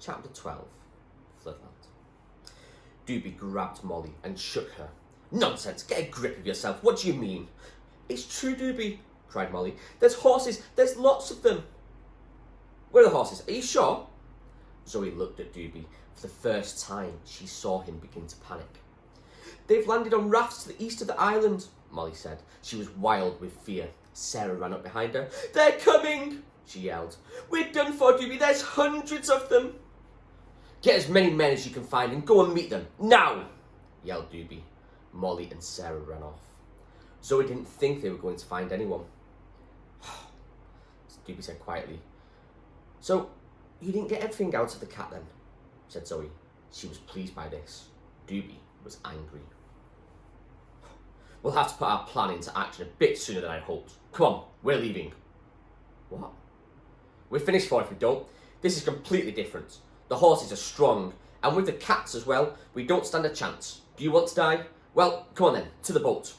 Chapter 12, Floodland. Doobie grabbed Molly and shook her. Nonsense, get a grip of yourself, what do you mean? It's true, Doobie, cried Molly. There's horses, there's lots of them. Where are the horses? Are you sure? Zoe looked at Doobie. For the first time, she saw him begin to panic. They've landed on rafts to the east of the island, Molly said. She was wild with fear. Sarah ran up behind her. They're coming, she yelled. We're done for, Doobie. There's hundreds of them. Get as many men as you can find and go and meet them. Now, yelled Doobie. Molly and Sarah ran off. Zoe didn't think they were going to find anyone. Doobie said quietly. So, you didn't get everything out of the cat then? Said Zoe. She was pleased by this. Doobie was angry. We'll have to put our plan into action a bit sooner than I'd hoped. Come on, we're leaving. What? We're finished for if we don't. This is completely different. The horses are strong, and with the cats as well, we don't stand a chance. Do you want to die? Well, come on then, to the boat.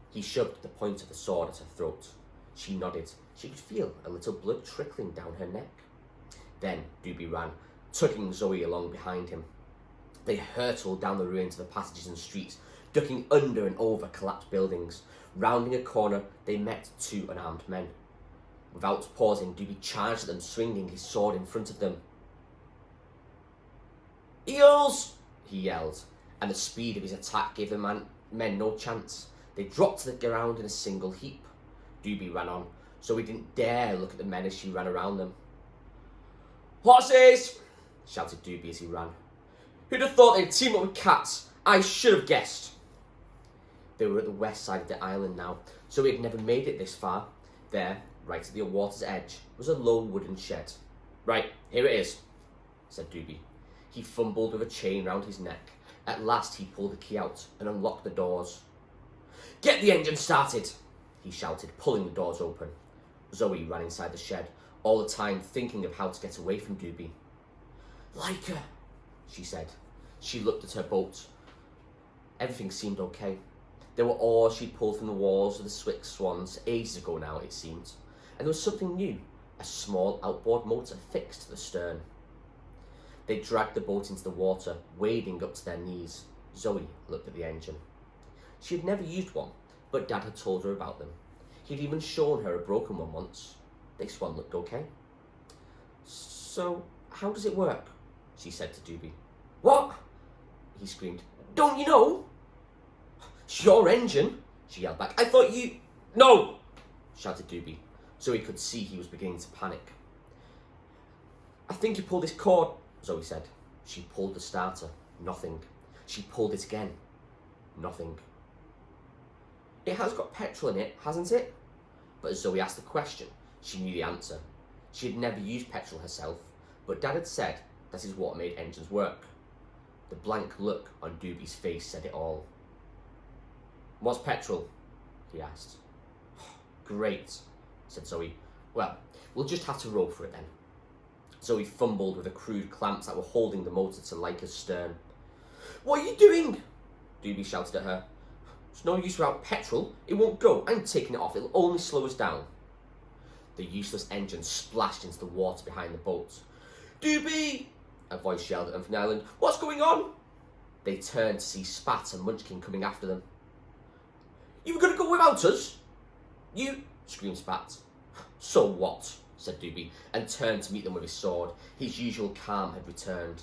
He shoved the point of the sword at her throat. She nodded. She could feel a little blood trickling down her neck. Then Doobie ran, tugging Zoe along behind him. They hurtled down the ruins of the passages and streets, ducking under and over collapsed buildings. Rounding a corner, they met two unarmed men. Without pausing, Doobie charged at them, swinging his sword in front of them. Eels! He yelled, and the speed of his attack gave the men no chance. They dropped to the ground in a single heap. Doobie ran on, so he didn't dare look at the men as she ran around them. Horses! Shouted Doobie as he ran. Who'd have thought they'd team up with cats? I should have guessed. They were at the west side of the island now, so he had never made it this far. There, right at the water's edge, was a low wooden shed. Right, here it is, said Doobie. He fumbled with a chain round his neck. At last he pulled the key out and unlocked the doors. Get the engine started, he shouted, pulling the doors open. Zoe ran inside the shed, all the time thinking of how to get away from Doobie. Like her, she said. She looked at her boat. Everything seemed okay. There were oars she'd pulled from the walls of the Swick Swans ages ago now, it seemed. And there was something new, a small outboard motor fixed to the stern. They dragged the boat into the water, wading up to their knees. Zoe looked at the engine. She had never used one, but Dad had told her about them. He'd even shown her a broken one once. This one looked okay. So, how does it work? She said to Doobie. What? He screamed. Don't you know? It's your engine, she yelled back. I thought you... No! Shouted Doobie, so he could see he was beginning to panic. I think you pulled this cord, Zoe said. She pulled the starter. Nothing. She pulled it again. Nothing. It has got petrol in it, hasn't it? But as Zoe asked the question, she knew the answer. She had never used petrol herself, but Dad had said that is what made engines work. The blank look on Doobie's face said it all. What's petrol? He asked. Great, said Zoe. Well, we'll just have to row for it then. Zoe fumbled with the crude clamps that were holding the motor to Leica's stern. What are you doing? Doobie shouted at her. It's no use without petrol. It won't go. I'm taking it off. It'll only slow us down. The useless engine splashed into the water behind the boat. Doobie! A voice yelled at them from the island. What's going on? They turned to see Spat and Munchkin coming after them. You were going to go without us? You, screamed Spat. So what? Said Doobie, and turned to meet them with his sword. His usual calm had returned.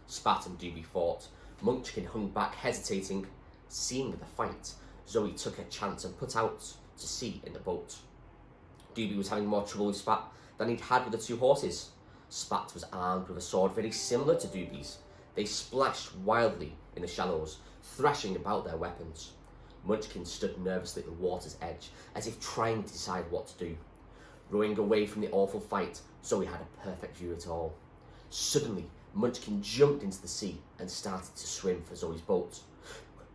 Spat and Doobie fought. Munchkin hung back, hesitating. Seeing the fight, Zoe took a chance and put out to sea in the boat. Doobie was having more trouble with Spat than he'd had with the two horses. Spat was armed with a sword very similar to Doobie's. They splashed wildly in the shallows, thrashing about their weapons. Munchkin stood nervously at the water's edge, as if trying to decide what to do. Rowing away from the awful fight, Zoe had a perfect view of it all. Suddenly, Munchkin jumped into the sea and started to swim for Zoe's boat.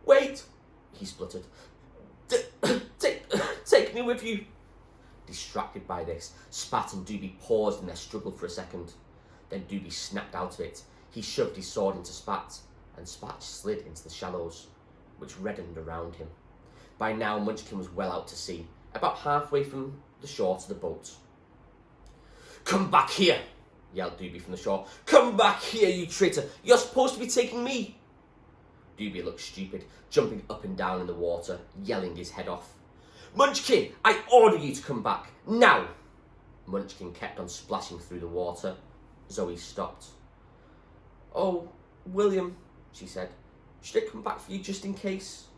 Wait, he spluttered. Take me with you. Distracted by this, Spat and Doobie paused in their struggle for a second. Then Doobie snapped out of it. He shoved his sword into Spat, and Spat slid into the shallows, which reddened around him. By now, Munchkin was well out to sea, about halfway from the shore to the boat. Come back here, yelled Doobie from the shore. "Come back here, you traitor! You're supposed to be taking me!" Doobie looked stupid, jumping up and down in the water, yelling his head off. "Munchkin, I order you to come back, now!" Munchkin kept on splashing through the water. Zoe stopped. "Oh, William," she said, "should I come back for you just in case?"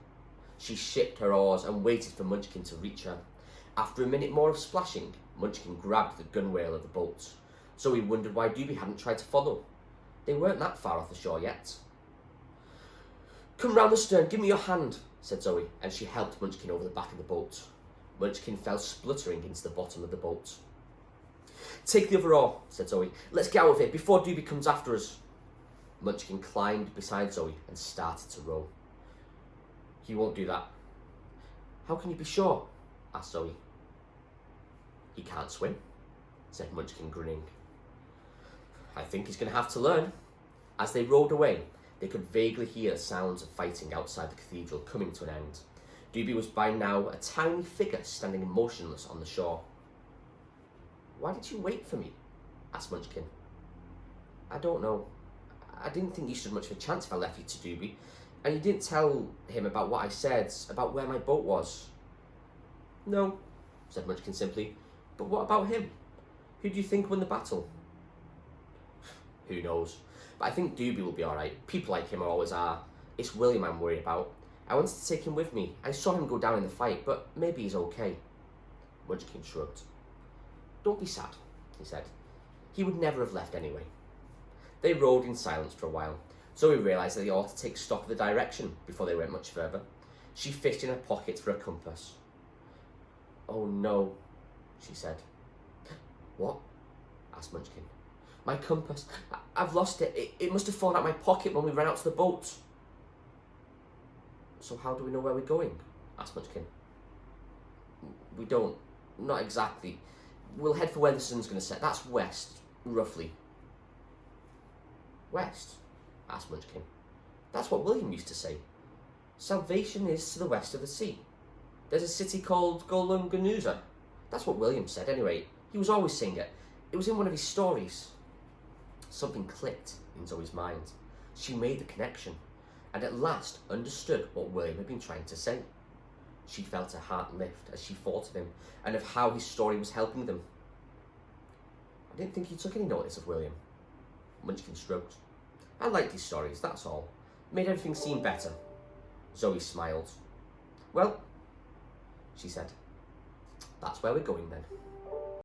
She shipped her oars and waited for Munchkin to reach her. After a minute more of splashing, Munchkin grabbed the gunwale of the boat. Zoe wondered why Doobie hadn't tried to follow. They weren't that far off the shore yet. "Come round the stern, give me your hand," said Zoe, and she helped Munchkin over the back of the boat. Munchkin fell spluttering into the bottom of the boat. "Take the other oar," said Zoe. "Let's get out of here before Doobie comes after us." Munchkin climbed beside Zoe and started to row. "He won't do that." "How can you be sure?" asked Zoe. "He can't swim," said Munchkin, grinning. "I think he's going to have to learn." As they rowed away, they could vaguely hear the sounds of fighting outside the cathedral coming to an end. Doobie was by now a tiny figure standing motionless on the shore. "Why did you wait for me?" asked Munchkin. "I don't know. I didn't think you stood much of a chance if I left you to Doobie, and you didn't tell him about what I said, about where my boat was." "No," said Munchkin simply. "But what about him? Who do you think won the battle?" "Who knows? But I think Doobie will be alright. People like him always are. It's William I'm worried about. I wanted to take him with me. I saw him go down in the fight, but maybe he's okay." Munchkin shrugged. "Don't be sad," he said. "He would never have left anyway." They rowed in silence for a while. Zoe realised that they ought to take stock of the direction before they went much further. She fished in her pocket for a compass. "Oh no," she said. "What?" asked Munchkin. "My compass. I've lost it. It must have fallen out of my pocket when we ran out to the boat." "So how do we know where we're going?" asked Munchkin. "We don't. Not exactly. We'll head for where the sun's going to set. That's west, roughly." "West?" asked Munchkin. "That's what William used to say. Salvation is to the west of the sea. There's a city called Golunganuza. That's what William said anyway. He was always saying it. It was in one of his stories." Something clicked in Zoe's mind. She made the connection, and at last understood what William had been trying to say. She felt her heart lift as she thought of him, and of how his story was helping them. "I didn't think you took any notice of William." Munchkin shrugged. "I liked his stories, that's all. Made everything seem better." Zoe smiled. "Well," she said, "that's where we're going then."